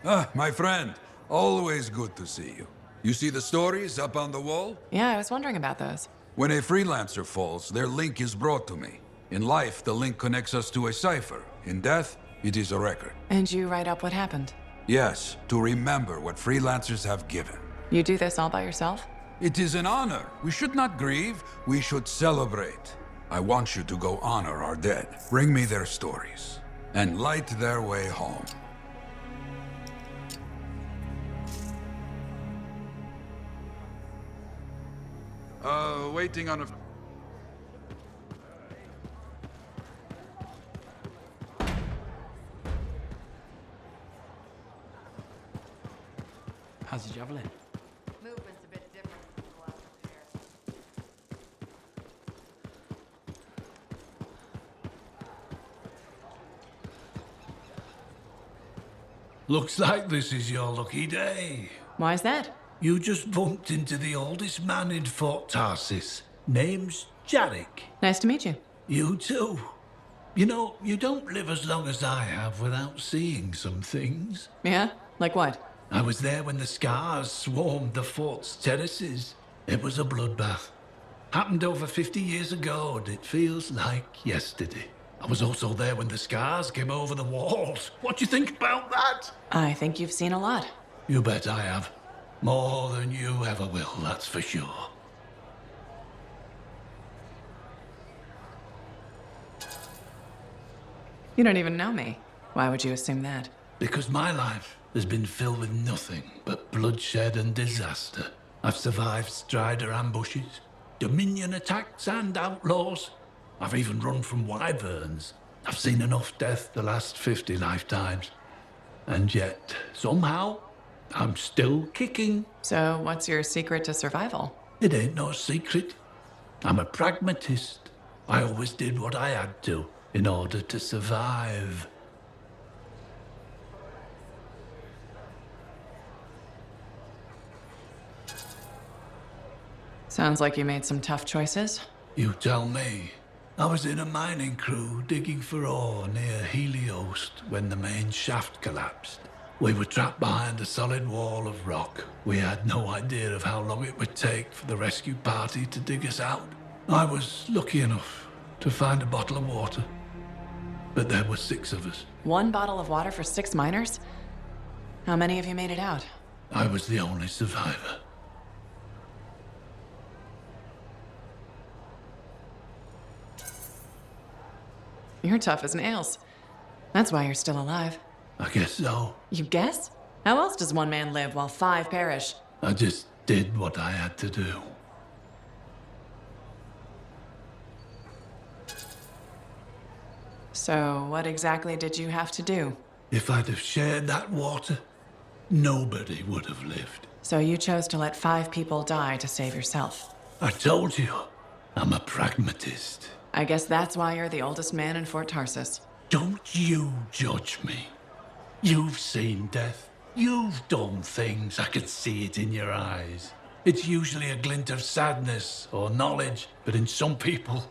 Ah, my friend. Always good to see you. You see the stories up on the wall? Yeah, I was wondering about those. When a freelancer falls, their link is brought to me. In life, the link connects us to a cipher. In death, it is a record. And you write up what happened? Yes, to remember what freelancers have given. You do this all by yourself? It is an honor. We should not grieve, we should celebrate. I want you to go honor our dead. Bring me their stories, and light their way home. Waiting on a... How's your javelin? Movement's a bit different from the last repair. Looks like this is your lucky day. Why's that? You just bumped into the oldest man in Fort Tarsis. Name's Jarek. Nice to meet you. You too. You know, you don't live as long as I have without seeing some things. Yeah? Like what? I was there when the scars swarmed the fort's terraces. It was a bloodbath. Happened over 50 years ago, and it feels like yesterday. I was also there when the scars came over the walls. What do you think about that? I think you've seen a lot. You bet I have. More than you ever will, that's for sure. You don't even know me. Why would you assume that? Because my life has been filled with nothing but bloodshed and disaster. I've survived Strider ambushes, Dominion attacks and outlaws. I've even run from wyverns. I've seen enough death the last 50 lifetimes. And yet, somehow, I'm still kicking. So, what's your secret to survival? It ain't no secret. I'm a pragmatist. I always did what I had to in order to survive. Sounds like you made some tough choices. You tell me. I was in a mining crew digging for ore near Heliost when the main shaft collapsed. We were trapped behind a solid wall of rock. We had no idea of how long it would take for the rescue party to dig us out. I was lucky enough to find a bottle of water. But there were 6 of us. 1 bottle of water for 6 miners? How many of you made it out? I was the only survivor. You're tough as nails. That's why you're still alive. I guess so. You guess? How else does one man live while 5 perish? I just did what I had to do. So, what exactly did you have to do? If I'd have shared that water, nobody would have lived. So you chose to let 5 people die to save yourself. I told you, I'm a pragmatist. I guess that's why you're the oldest man in Fort Tarsis. Don't you judge me. You've seen death. You've done things. I can see it in your eyes. It's usually a glint of sadness or knowledge, but in some people,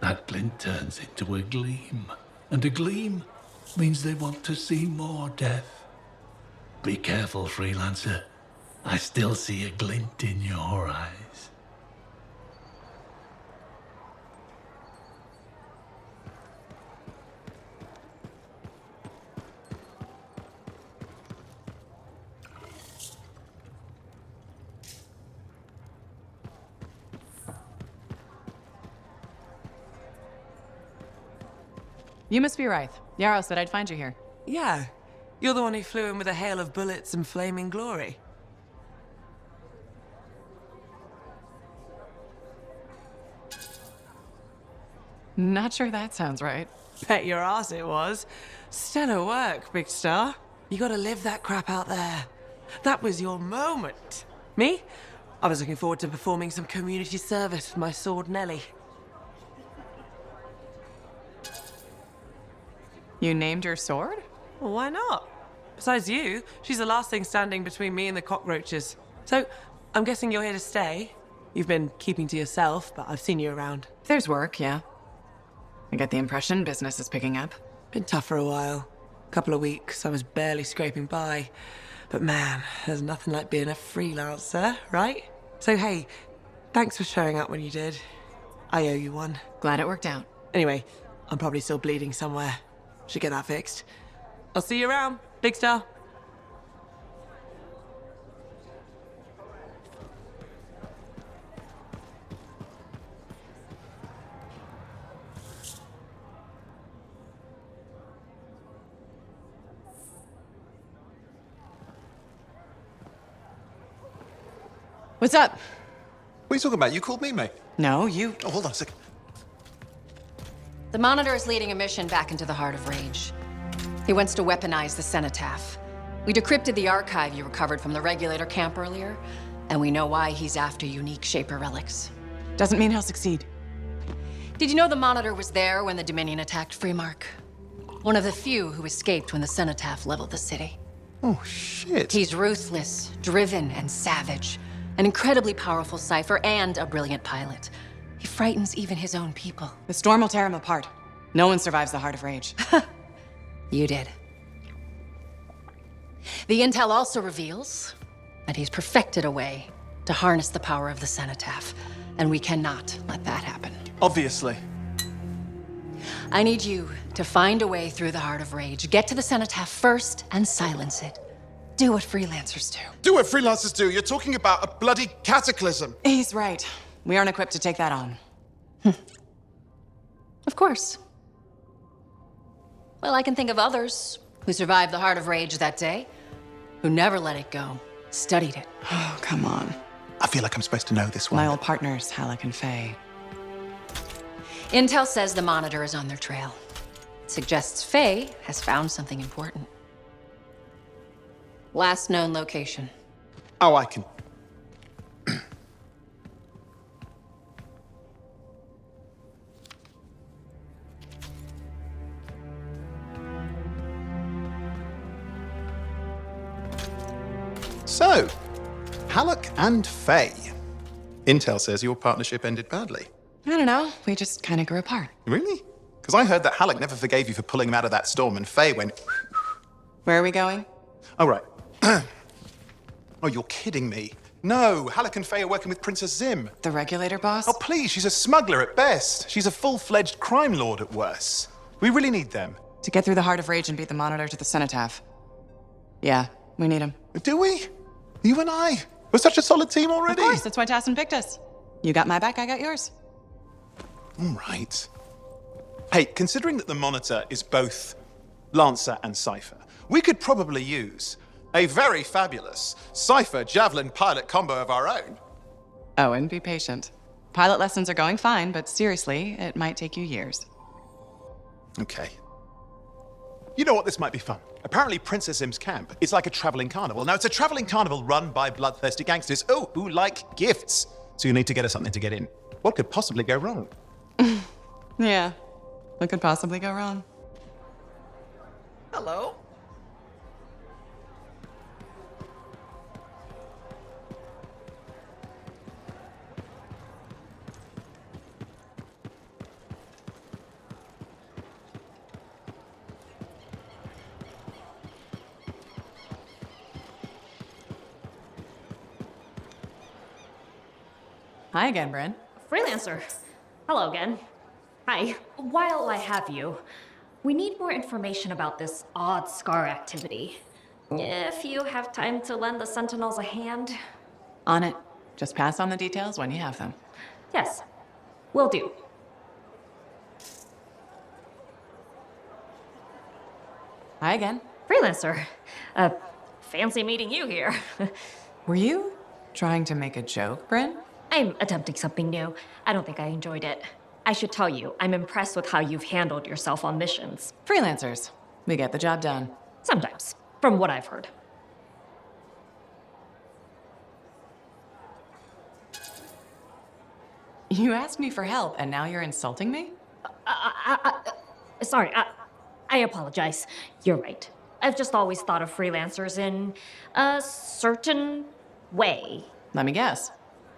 that glint turns into a gleam. And a gleam means they want to see more death. Be careful, freelancer. I still see a glint in your eyes. You must be Ryth. Yarrow said I'd find you here. Yeah. You're the one who flew in with a hail of bullets and flaming glory. Not sure that sounds right. Bet your ass it was. Stellar work, big star. You gotta live that crap out there. That was your moment. Me? I was looking forward to performing some community service with my sword Nelly. You named your sword? Well, why not? Besides you, she's the last thing standing between me and the cockroaches. So, I'm guessing you're here to stay. You've been keeping to yourself, but I've seen you around. There's work, yeah. I get the impression business is picking up. Been tough for a while. Couple of weeks, I was barely scraping by. But man, there's nothing like being a freelancer, right? So hey, thanks for showing up when you did. I owe you one. Glad it worked out. Anyway, I'm probably still bleeding somewhere. Should get that fixed. I'll see you around, Big Star. What's up? What are you talking about? You called me, mate. No, you. Oh, hold on a second. The Monitor is leading a mission back into the Heart of Rage. He wants to weaponize the Cenotaph. We decrypted the archive you recovered from the Regulator camp earlier, and we know why he's after unique Shaper relics. Doesn't mean he'll succeed. Did you know the Monitor was there when the Dominion attacked Freemark? One of the few who escaped when the Cenotaph leveled the city. Oh, shit. He's ruthless, driven, and savage. An incredibly powerful cipher and a brilliant pilot. He frightens even his own people. The storm will tear him apart. No one survives the Heart of Rage. You did. The intel also reveals that he's perfected a way to harness the power of the Cenotaph, and we cannot let that happen. Obviously. I need you to find a way through the Heart of Rage, get to the Cenotaph first, and silence it. Do what freelancers do. Do what freelancers do. You're talking about a bloody cataclysm. He's right. We aren't equipped to take that on. Of course. Well, I can think of others who survived the Heart of Rage that day, who never let it go, studied it. Oh, come on. I feel like I'm supposed to know this one. My old partners, Halleck and Faye. Intel says the Monitor is on their trail. It suggests Faye has found something important. Last known location. Oh, I can. So, Halleck and Faye. Intel says your partnership ended badly. I don't know. We just kind of grew apart. Really? Because I heard that Halleck never forgave you for pulling him out of that storm, and Faye went... Where are we going? Oh, right. Oh, you're kidding me. No, Halleck and Faye are working with Princess Zim. The Regulator boss? Oh, please, she's a smuggler at best. She's a full-fledged crime lord at worst. We really need them. To get through the Heart of Rage and beat the Monitor to the Cenotaph. Yeah, we need him. Do we? You and I? We're such a solid team already. Of course, that's why Tassin picked us. You got my back, I got yours. All right. Hey, considering that the Monitor is both Lancer and Cypher, we could probably use a very fabulous Cypher Javelin pilot combo of our own. Oh, and be patient. Pilot lessons are going fine, but seriously, it might take you years. Okay. You know what? This might be fun. Apparently, Princess Zim's camp is like a traveling carnival. Now, it's a traveling carnival run by bloodthirsty gangsters, who like gifts. So you need to get us something to get in. What could possibly go wrong? Yeah, what could possibly go wrong? Hello? Hi again, Bryn. Freelancer. Hello again. Hi. While I have you, we need more information about this odd scar activity. If you have time to lend the Sentinels a hand. On it. Just pass on the details when you have them. Yes, will do. Hi again. Freelancer. Fancy meeting you here. Were you trying to make a joke, Bryn? I'm attempting something new. I don't think I enjoyed it. I should tell you, I'm impressed with how you've handled yourself on missions. Freelancers. We get the job done. Sometimes, from what I've heard. You asked me for help, and now you're insulting me? Sorry, I apologize. You're right. I've just always thought of freelancers in a certain way. Let me guess.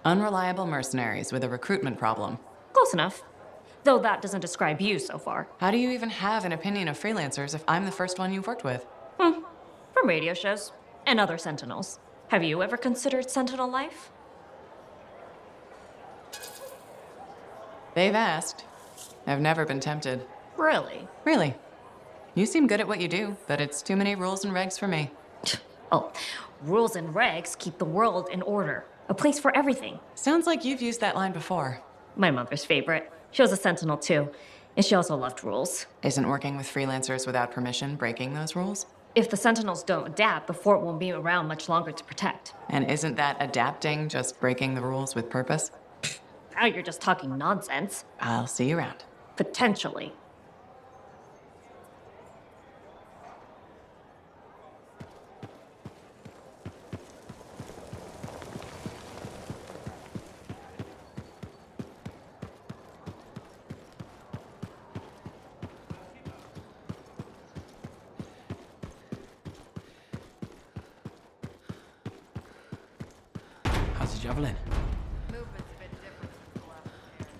Unreliable mercenaries with a recruitment problem. Close enough. Though that doesn't describe you so far. How do you even have an opinion of freelancers if I'm the first one you've worked with? From radio shows and other Sentinels. Have you ever considered Sentinel life? They've asked. I've never been tempted. Really? Really. You seem good at what you do, but it's too many rules and regs for me. Oh, rules and regs keep the world in order. A place for everything. Sounds like you've used that line before. My mother's favorite. She was a Sentinel too, and she also loved rules. Isn't working with freelancers without permission breaking those rules? If the Sentinels don't adapt, the fort won't be around much longer to protect. And isn't that adapting just breaking the rules with purpose? Now you're just talking nonsense. I'll see you around. Potentially. How's the javelin? Movement's a bit different since the last repair.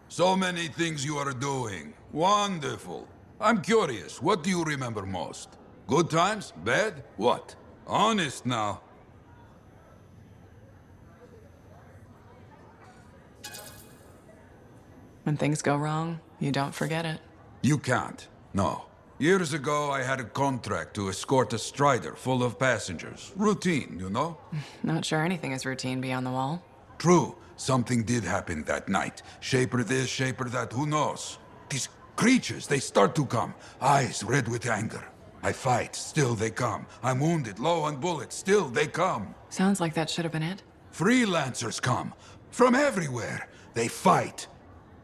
So many things you are doing. Wonderful. I'm curious, what do you remember most? Good times? Bad? What? Honest now. When things go wrong, you don't forget it. You can't. No. Years ago, I had a contract to escort a Strider full of passengers. Routine, you know? Not sure anything is routine beyond the wall. True. Something did happen that night. Shaper this, shaper that, who knows? These creatures, they start to come. Eyes red with anger. I fight, still they come. I'm wounded, low on bullets, still they come. Sounds like that should have been it. Freelancers come. From everywhere. They fight.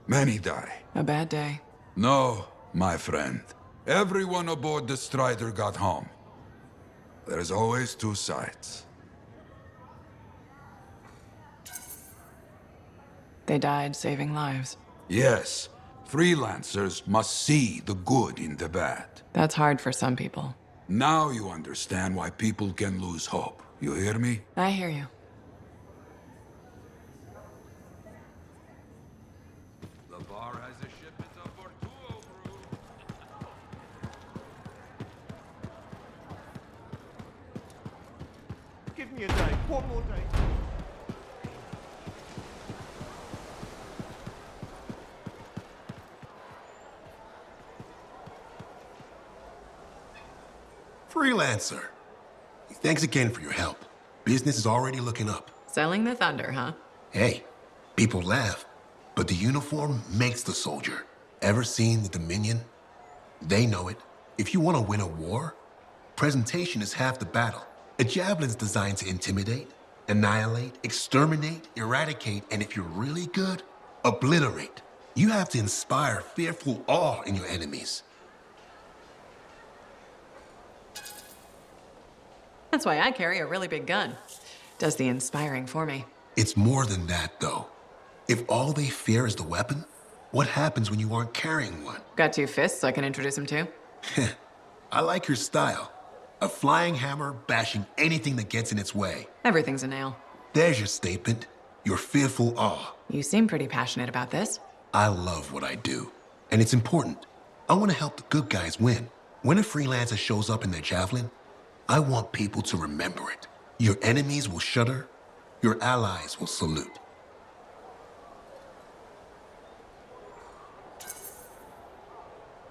Many die. A bad day. No, my friend. Everyone aboard the Strider got home. There's always two sides. They died saving lives. Yes, freelancers must see the good in the bad. That's hard for some people. Now you understand why people can lose hope. You hear me? I hear you. The bar has a shipment of Portuo brew. Give me a day. One more day. Freelancer. Thanks again for your help. Business is already looking up. Selling the thunder, huh? Hey, people laugh, but the uniform makes the soldier. Ever seen the Dominion? They know it. If you want to win a war, presentation is half the battle. A javelin's designed to intimidate, annihilate, exterminate, eradicate, and if you're really good, obliterate. You have to inspire fearful awe in your enemies. That's why I carry a really big gun. Does the inspiring for me. It's more than that, though. If all they fear is the weapon, what happens when you aren't carrying one? Got two fists I can introduce him to? I like your style. A flying hammer bashing anything that gets in its way. Everything's a nail. There's your statement. Your fearful awe. You seem pretty passionate about this. I love what I do. And it's important. I want to help the good guys win. When a freelancer shows up in their javelin, I want people to remember it. Your enemies will shudder. Your allies will salute.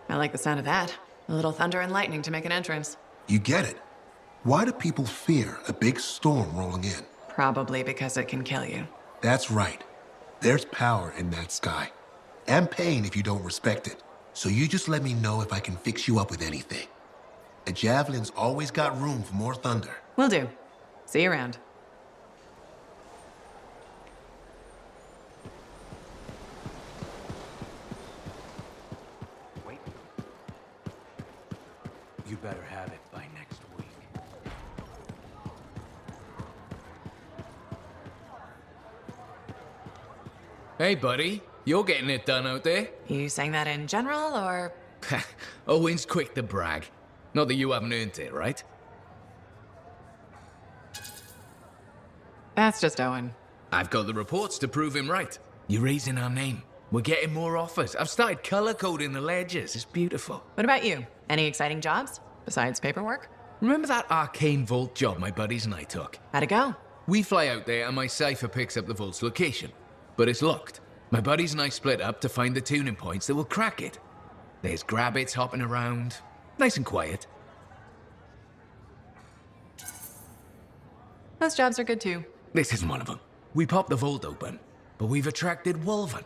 I like the sound of that. A little thunder and lightning to make an entrance. You get it. Why do people fear a big storm rolling in? Probably because it can kill you. That's right. There's power in that sky. And pain if you don't respect it. So you just let me know if I can fix you up with anything. A javelin's always got room for more thunder. Will do. See you around. Wait. You better have it by next week. Hey, buddy. You're getting it done out there. You saying that in general, or? Owen's quick to brag. Not that you haven't earned it, right? That's just Owen. I've got the reports to prove him right. You're raising our name. We're getting more offers. I've started color coding the ledgers. It's beautiful. What about you? Any exciting jobs besides paperwork? Remember that arcane vault job my buddies and I took? How'd it go? We fly out there and my cipher picks up the vault's location. But it's locked. My buddies and I split up to find the tuning points that will crack it. There's grabbits hopping around. Nice and quiet. Those jobs are good too. This isn't one of them. We popped the vault open, but we've attracted Wolven.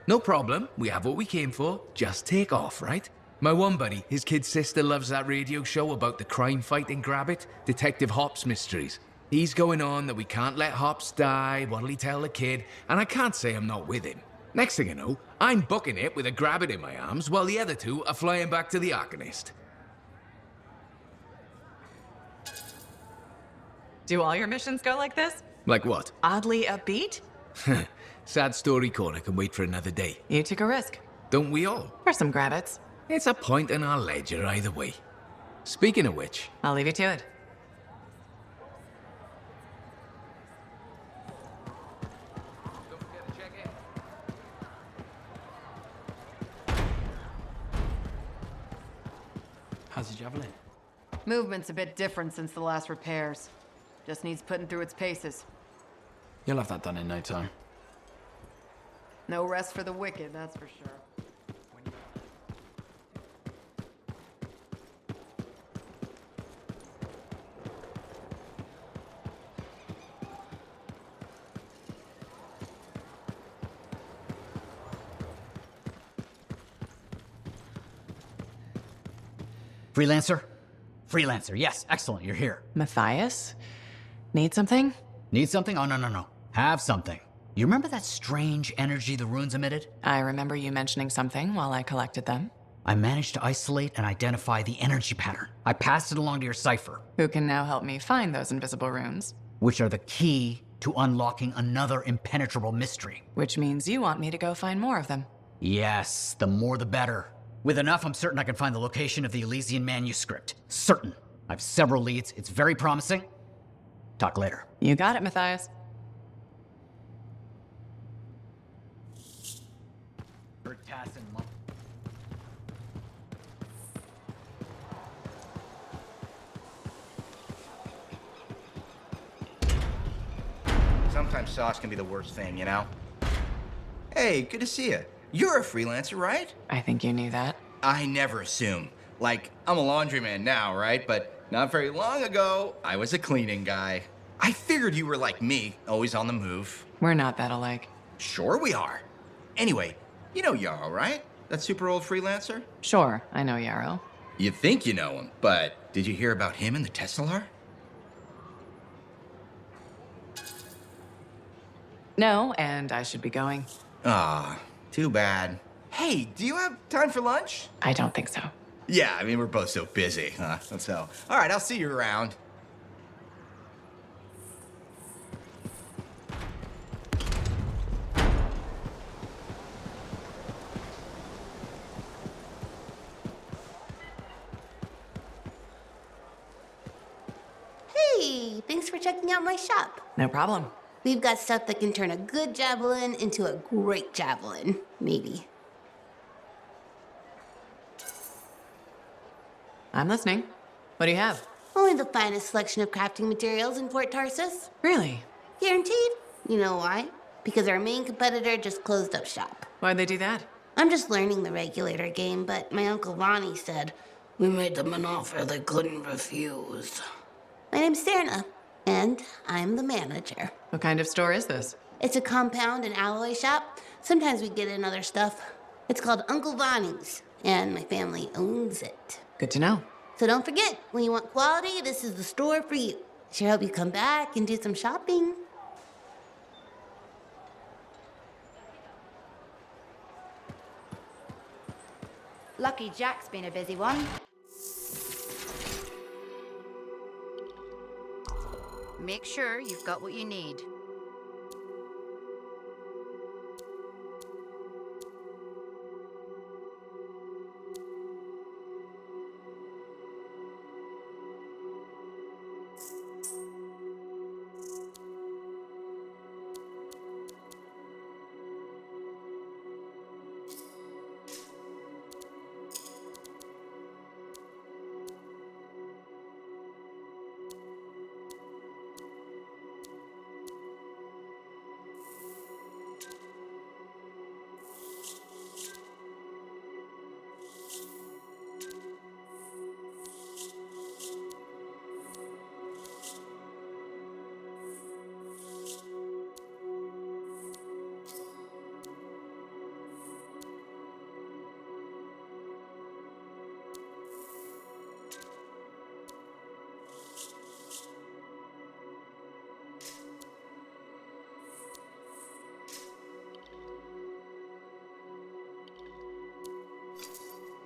No problem, we have what we came for. Just take off, right? My one buddy, his kid's sister loves that radio show about the crime fight in Grabbit, Detective Hops Mysteries. He's going on that we can't let Hops die, what'll he tell the kid, and I can't say I'm not with him. Next thing I know, I'm booking it with a Grabbit in my arms while the other two are flying back to the Arcanist. Do all your missions go like this? Like what? Oddly upbeat? Sad story corner can wait for another day. You took a risk. Don't we all? For some grabbits. It's a point in our ledger either way. Speaking of which... I'll leave you to it. Don't forget to check in. How's your javelin? Movement's a bit different since the last repairs. Just needs putting through its paces. You'll have that done in no time. No rest for the wicked, that's for sure. Freelancer? Freelancer, yes, excellent, you're here. Matthias? Need something? Need something? Oh, no. Have something. You remember that strange energy the runes emitted? I remember you mentioning something while I collected them. I managed to isolate and identify the energy pattern. I passed it along to your cipher. Who can now help me find those invisible runes? Which are the key to unlocking another impenetrable mystery. Which means you want me to go find more of them. Yes, the more the better. With enough, I'm certain I can find the location of the Elysian manuscript. Certain. I have several leads. It's very promising. Talk later. You got it, Matthias. Sometimes sauce can be the worst thing, you know? Hey, good to see you. You're a freelancer, right? I think you knew that. I never assume. Like, I'm a laundryman now, right? But not very long ago, I was a cleaning guy. I figured you were like me, always on the move. We're not that alike. Sure we are. Anyway, you know Yarrow, right? That super old freelancer? Sure, I know Yarrow. You think you know him, but did you hear about him and the Tesla? No, and I should be going. Ah, too bad. Hey, do you have time for lunch? I don't think so. Yeah, I mean, we're both so busy, huh? So, all right, I'll see you around. Hey, thanks for checking out my shop. No problem. We've got stuff that can turn a good javelin into a great javelin, maybe. I'm listening. What do you have? Only the finest selection of crafting materials in Fort Tarsus. Really? Guaranteed. You know why? Because our main competitor just closed up shop. Why'd they do that? I'm just learning the regulator game, but my Uncle Ronnie said, we made them an offer they couldn't refuse. My name's Serna, and I'm the manager. What kind of store is this? It's a compound and alloy shop. Sometimes we get in other stuff. It's called Uncle Vonnie's, and my family owns it. Good to know. So don't forget, when you want quality, this is the store for you. Sure hope you come back and do some shopping. Lucky Jack's been a busy one. Make sure you've got what you need.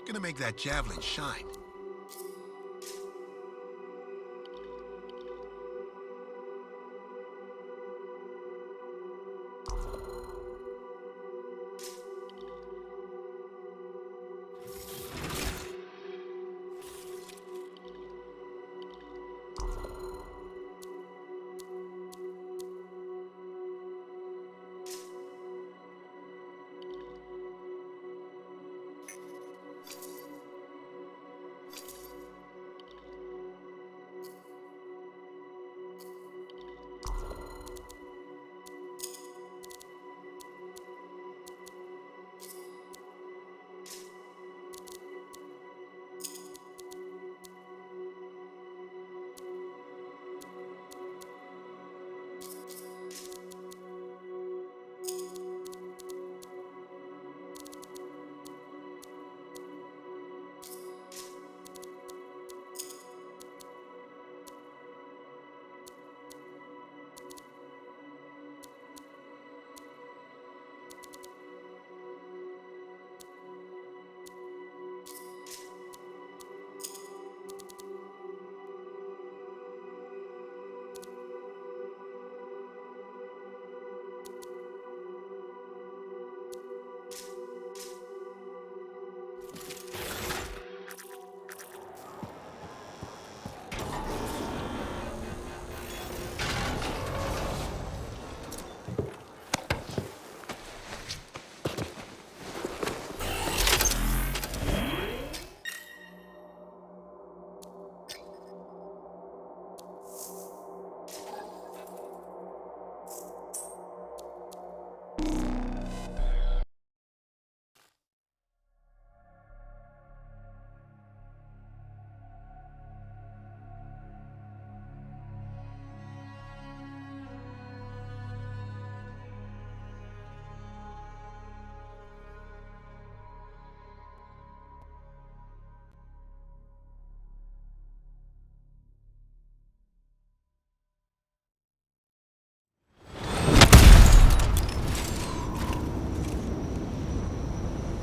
Gonna make that javelin shine.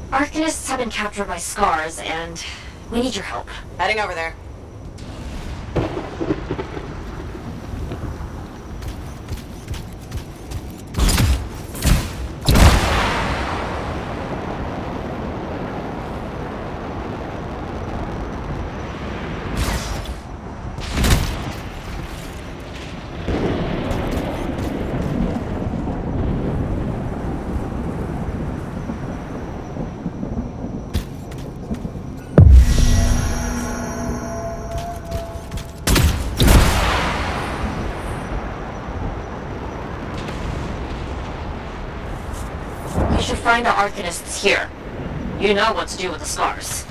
Arcanists have been captured by scars, and we need your help. Heading over there. We should find the Arcanists here. You know what to do with the scars.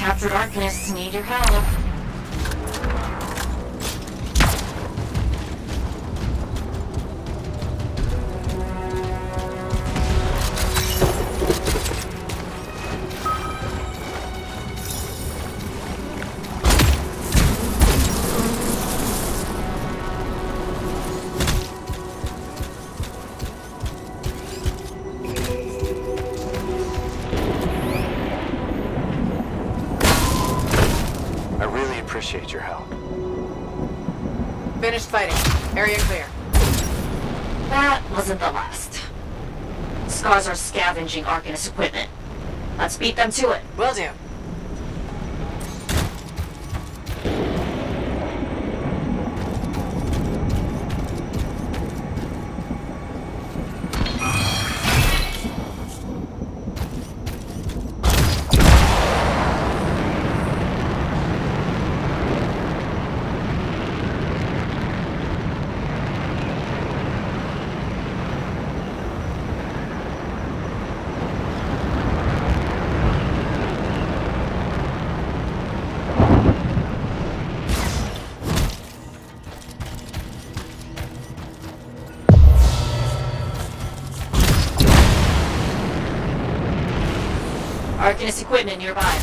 captured Arcanists need your help. Appreciate your help. Finished fighting. Area clear. That wasn't the last. Scars are scavenging Arcanist equipment. Let's beat them to it. Will do. Arcanist equipment nearby.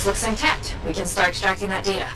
Looks intact. We can start extracting that data.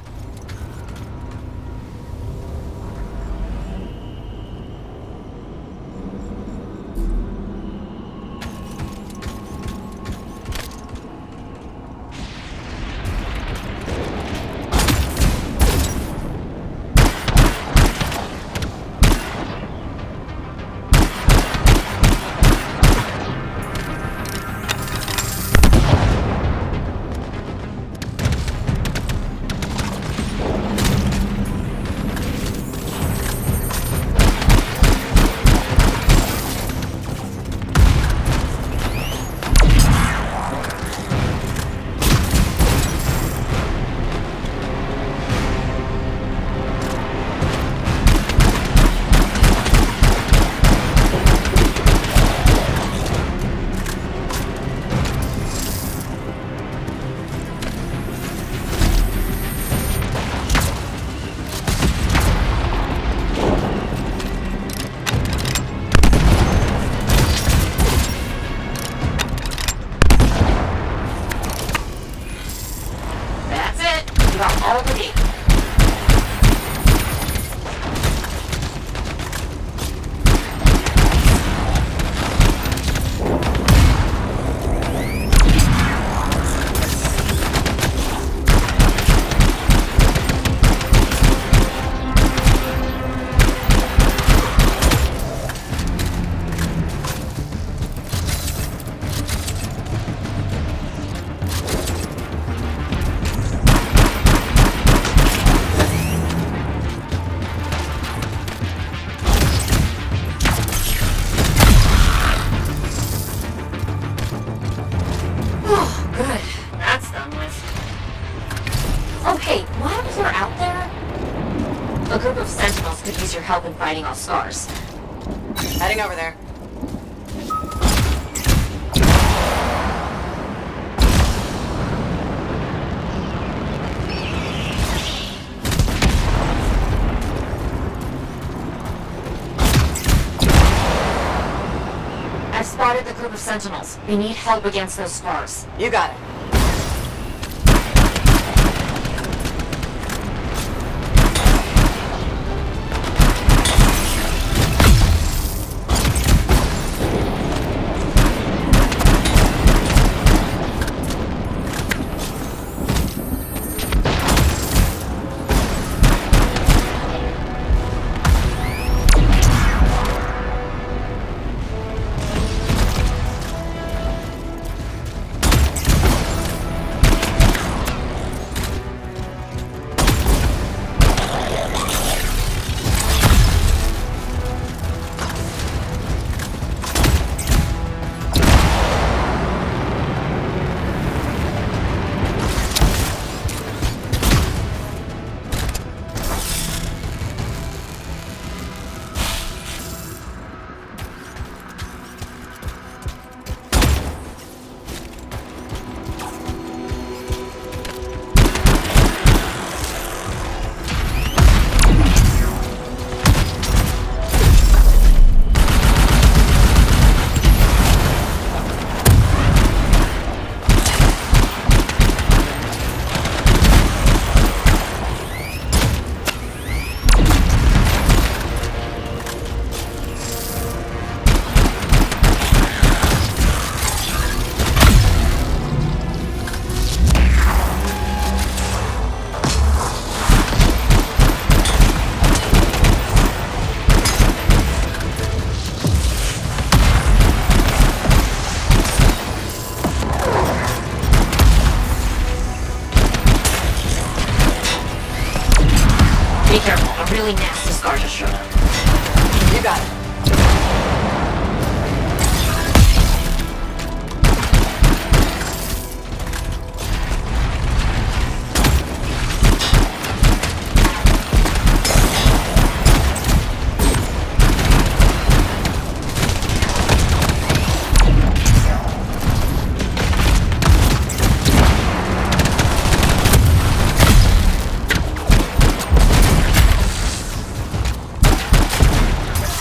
A group of sentinels could use your help in fighting all scars. Heading over there. I've spotted the group of sentinels. We need help against those scars. You got it. Be careful, a really nasty scar just showed up. You got it.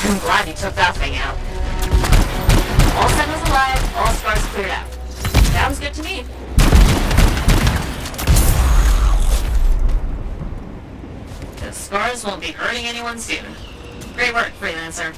I'm glad you took that thing out. All sentinels alive, all scars cleared out. Sounds good to me. The scars won't be hurting anyone soon. Great work, freelancer.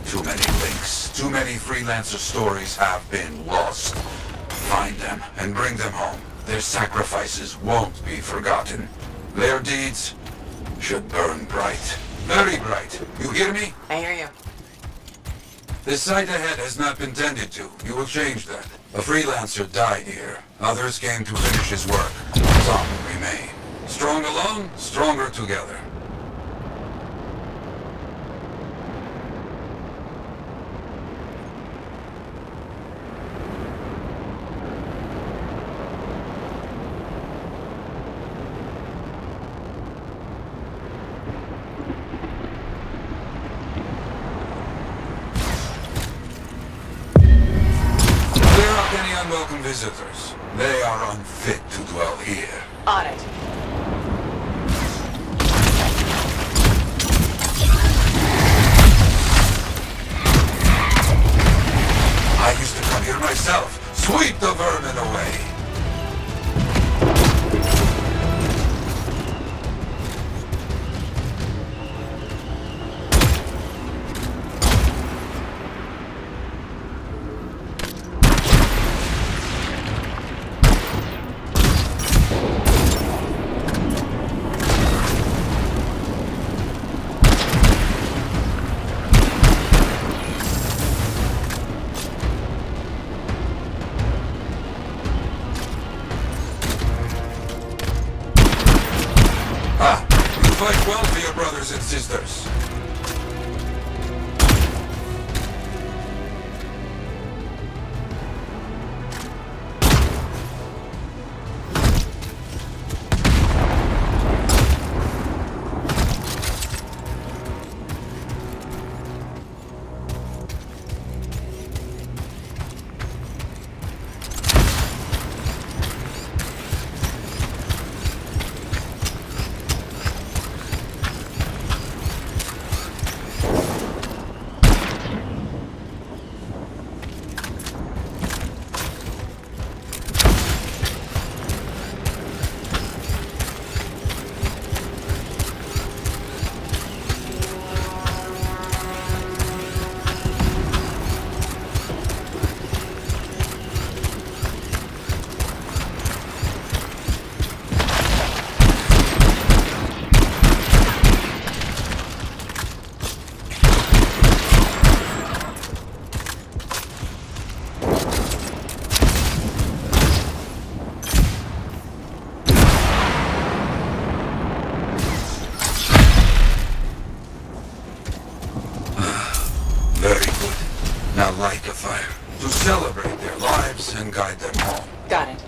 Too many links, too many freelancer stories have been lost. Find them and bring them home. Their sacrifices won't be forgotten. Their deeds should burn bright. Very bright. You hear me? I hear you. The site ahead has not been tended to. You will change that. A freelancer died here. Others came to finish his work. Some remain. Strong alone, stronger together. visitors. They are unfit to dwell here. On it. I used to come here myself. Sweep the vermin away. Fight well for your brothers and sisters. Now light the fire to celebrate their lives and guide them home. Got it.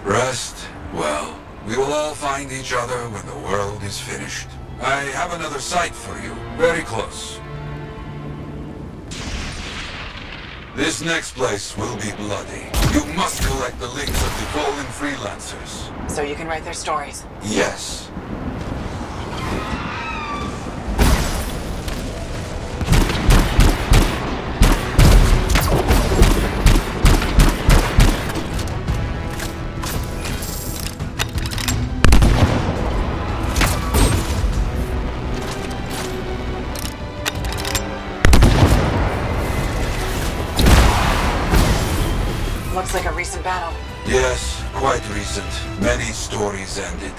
Rest? Well, we will all find each other when the world is finished. I have another site for you, very close. This next place will be bloody. You must collect the links of the fallen freelancers. So you can write their stories? Yes. Looks like a recent battle. Yes, quite recent. Many stories ended.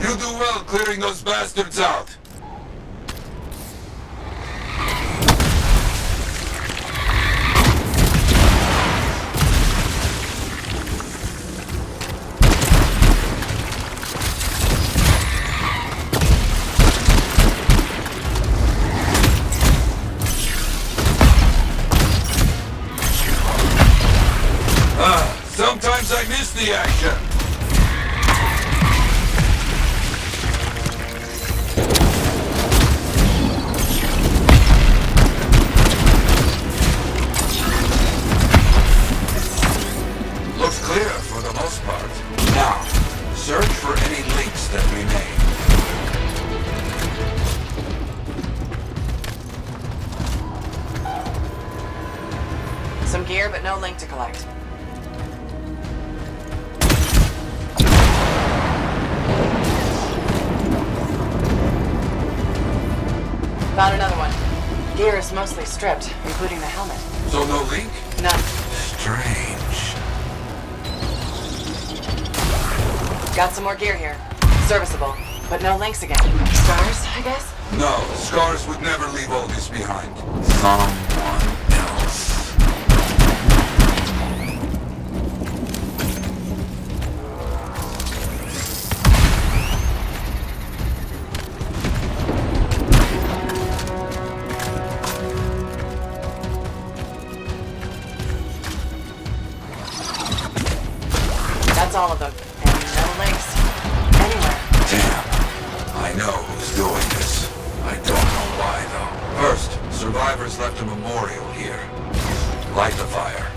You do well clearing those bastards out. Sometimes I miss the action. Looks clear for the most part. Now, search for any links that remain. Some gear, but no link to collect. Found another one. Gear is mostly stripped, including the helmet. So no link? None. Strange. Got some more gear here. Serviceable, but no links again. Scars, I guess? No, Scars would never leave all this behind. Someone else. That's all of them. And no links. Anywhere. Damn. I know who's doing this. I don't know why, though. First, survivors left a memorial here. Light the fire.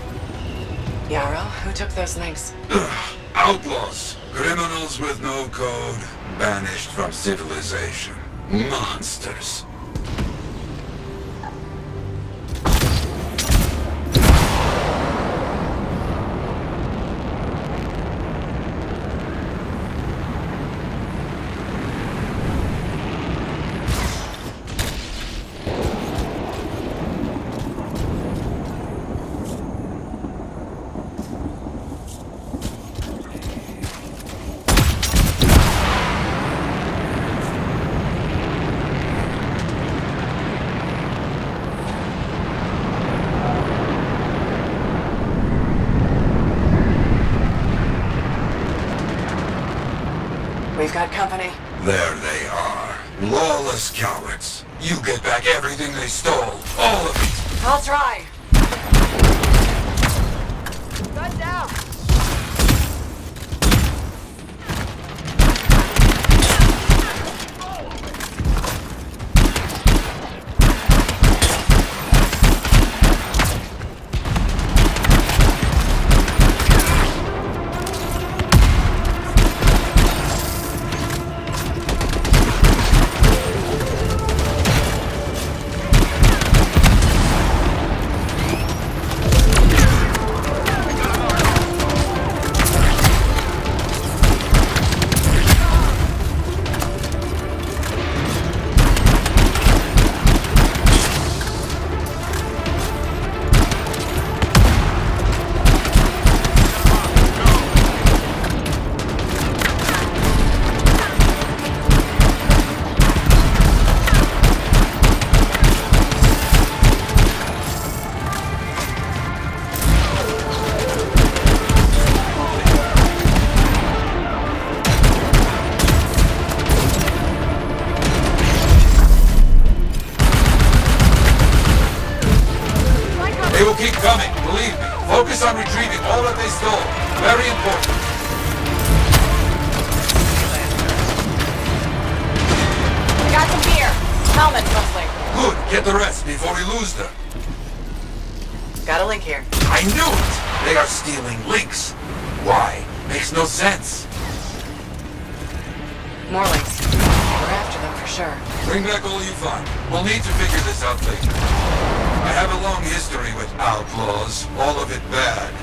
Yarrow, who took those links? Outlaws. Criminals with no code. Banished from civilization. Monsters. We've got company. There they are. Lawless cowards. You get back everything they stole. All of it. I'll try. Gun down! They will keep coming, believe me. Focus on retrieving all that they stole. Very important. I got some gear. Helmets, mostly. Good. Get the rest before we lose them. Got a link here. I knew it! They are stealing links. Why? Makes no sense. More links. We're after them for sure. Bring back all you find. We'll need to figure this out later. I have a long history with outlaws, all of it bad.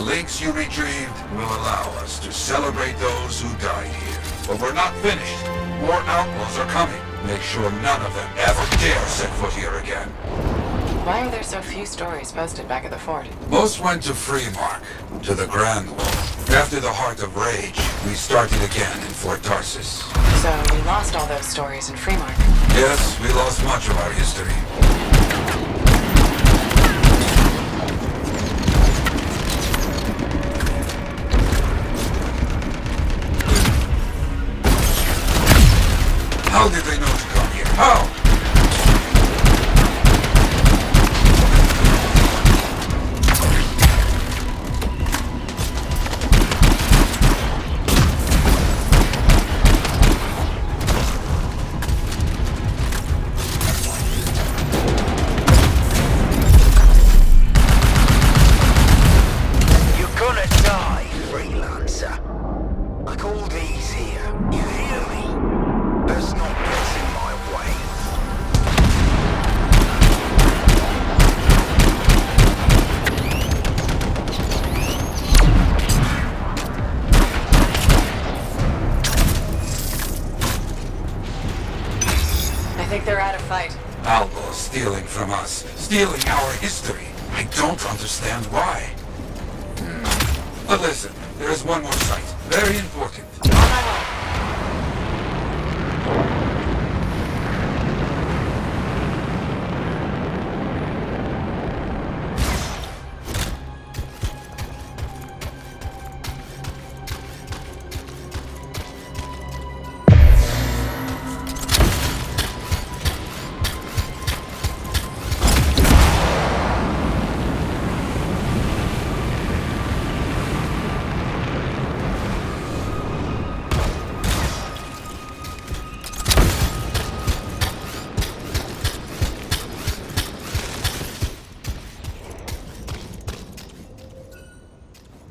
links you retrieved will allow us to celebrate those who died here. But we're not finished. More outlaws are coming. Make sure none of them ever dare set foot here again. Why are there so few stories posted back at the fort? Most went to Freemark, to the Grand Wall. After the Heart of Rage, we started again in Fort Tarsus. So you lost all those stories in Freemark? Yes, we lost much of our history. How did they know to come here? How? Stealing from us, stealing our history. I don't understand why. But listen, there is one more site, very important.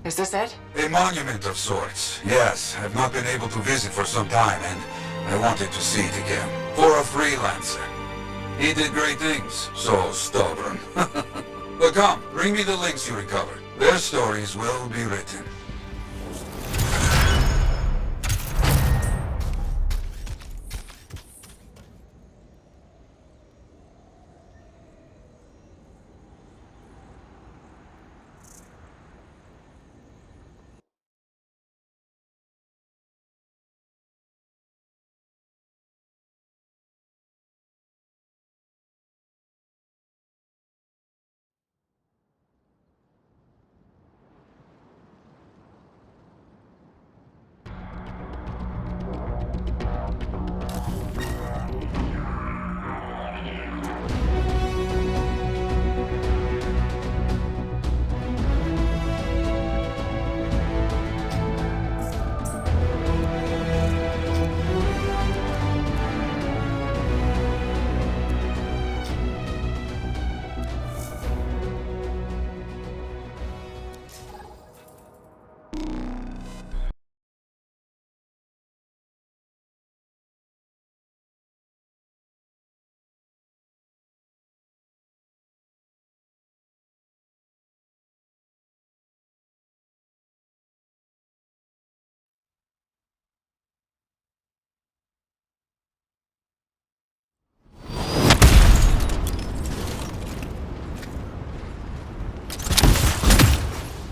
Is this it? A monument of sorts. Yes, I've not been able to visit for some time, and I wanted to see it again. For a freelancer. He did great things. So stubborn. But come, bring me the links you recovered. Their stories will be written.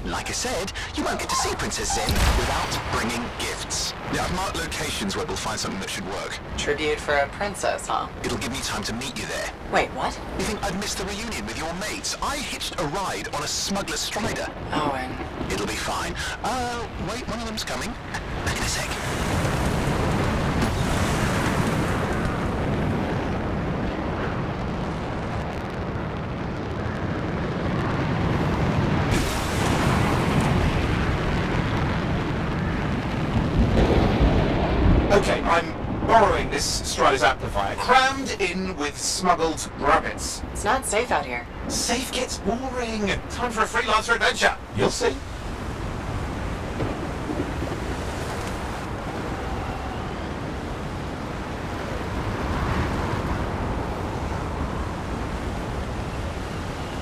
Like I said, you won't get to see Princess Zen without bringing gifts. Yeah, I've marked locations where we'll find something that should work. Tribute for a princess, huh? It'll give me time to meet you there. Wait, what? You think I'd miss the reunion with your mates? I hitched a ride on a smuggler strider. Oh, and... It'll be fine. Wait, one of them's coming. Back in a sec. Okay, I'm borrowing this Strider's amplifier, crammed in with smuggled rabbits. It's not safe out here. Safe gets boring. Time for a freelancer adventure. You'll see.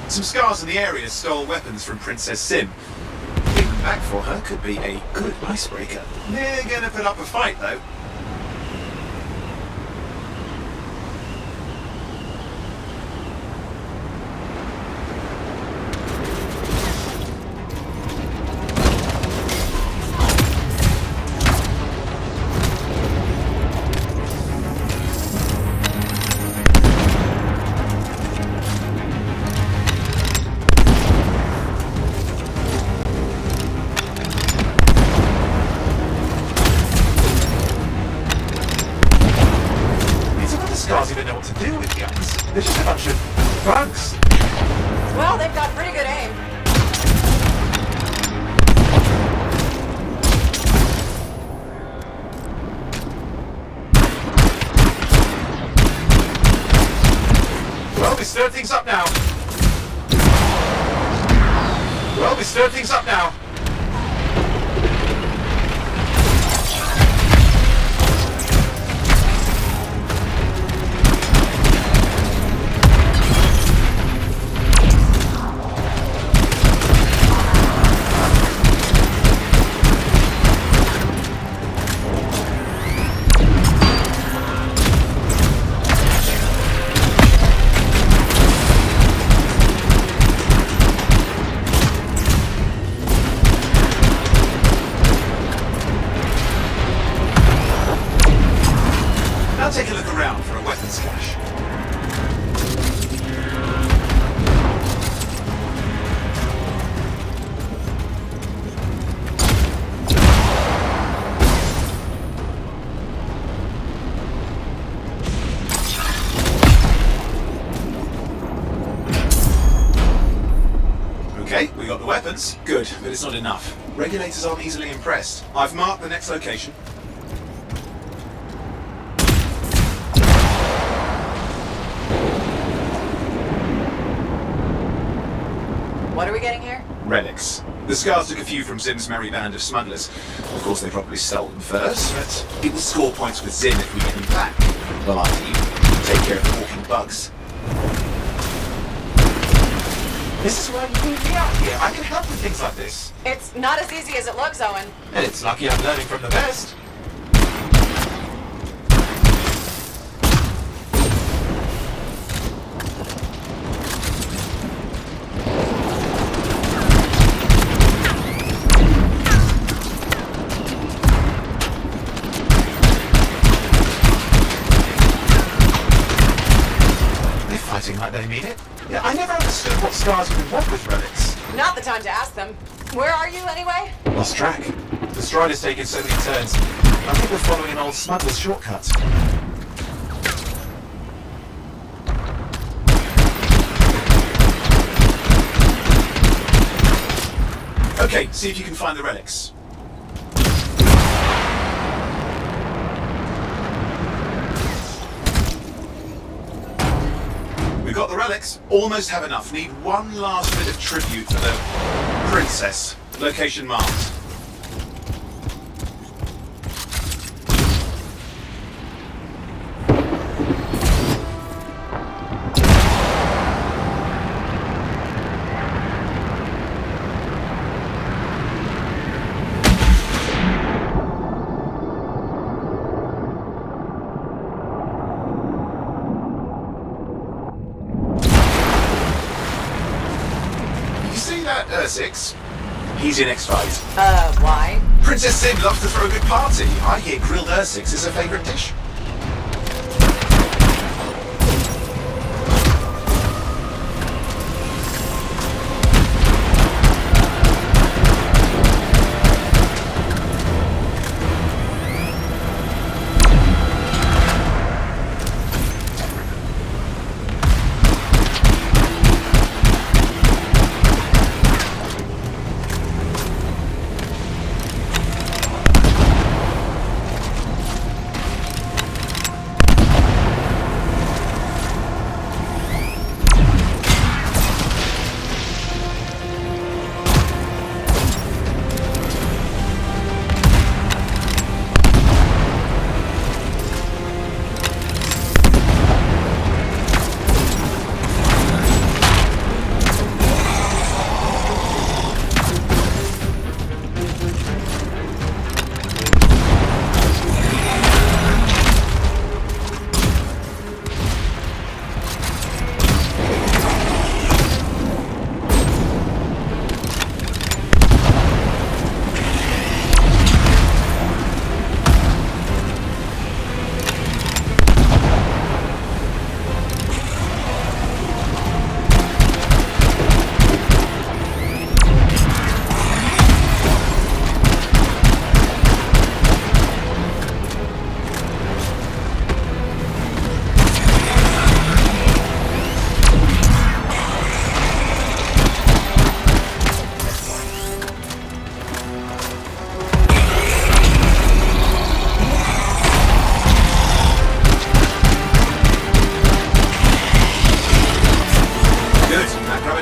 Some scars in the area stole weapons from Princess Sim. back for her could be a good icebreaker. They're gonna put up a fight, though. Even know what to do with guns. They're just a bunch of bugs. Well, they've got pretty good aim. Well, we stir things up now. Well, we stir things up now. Take a look around for a weapons cache. Okay, we got the weapons. Good, but it's not enough. Regulators aren't easily impressed. I've marked the next location. What are we getting here? Relics. The Scars took a few from Zim's merry band of smugglers. Of course, they probably stole them first, but it will score points with Zim if we get them back. Well, after you take care of the walking bugs. This is why you moved me out here. I can help with things like this. It's not as easy as it looks, Owen. And it's lucky I'm learning from the best. Like they mean it. Yeah, I never understood what Scars would want with relics. Not the time to ask them. Where are you, anyway? Lost track. The stride has taken so many turns. I think we're following an old smuggler's shortcut. Okay, see if you can find the relics. We've got the relics. Almost have enough. Need one last bit of tribute for the princess. Location marked. Six. He's your next fight. Why? Princess Sim loves to throw a good party. I hear grilled Ursix is her favorite dish.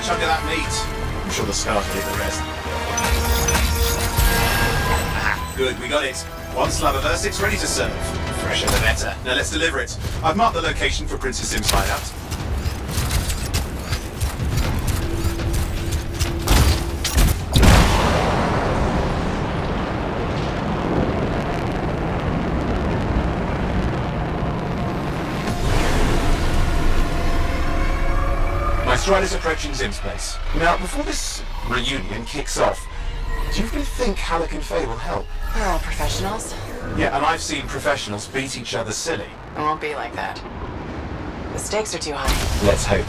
a chunk of that meat. I'm sure the scars will do the rest. Aha, good, we got it. One slab of Ursix ready to serve. Fresher the better. Now let's deliver it. I've marked the location for Princess Sim's hideout. My stride is approaching Zim's place. Now, before this reunion kicks off, do you really think Halleck and Faye will help? We're all professionals. Yeah, and I've seen professionals beat each other silly. It won't be like that. The stakes are too high. Let's hope.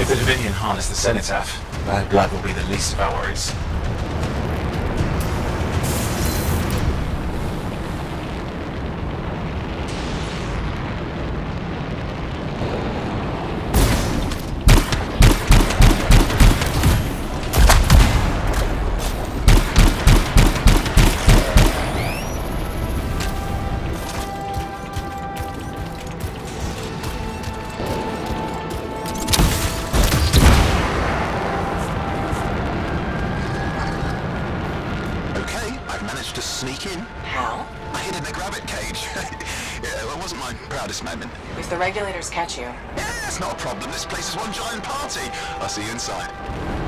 If the Dominion harness the Cenotaph, bad blood will be the least of our worries. If the regulators catch you... Yeah, it's not a problem. This place is one giant party. I'll see you inside.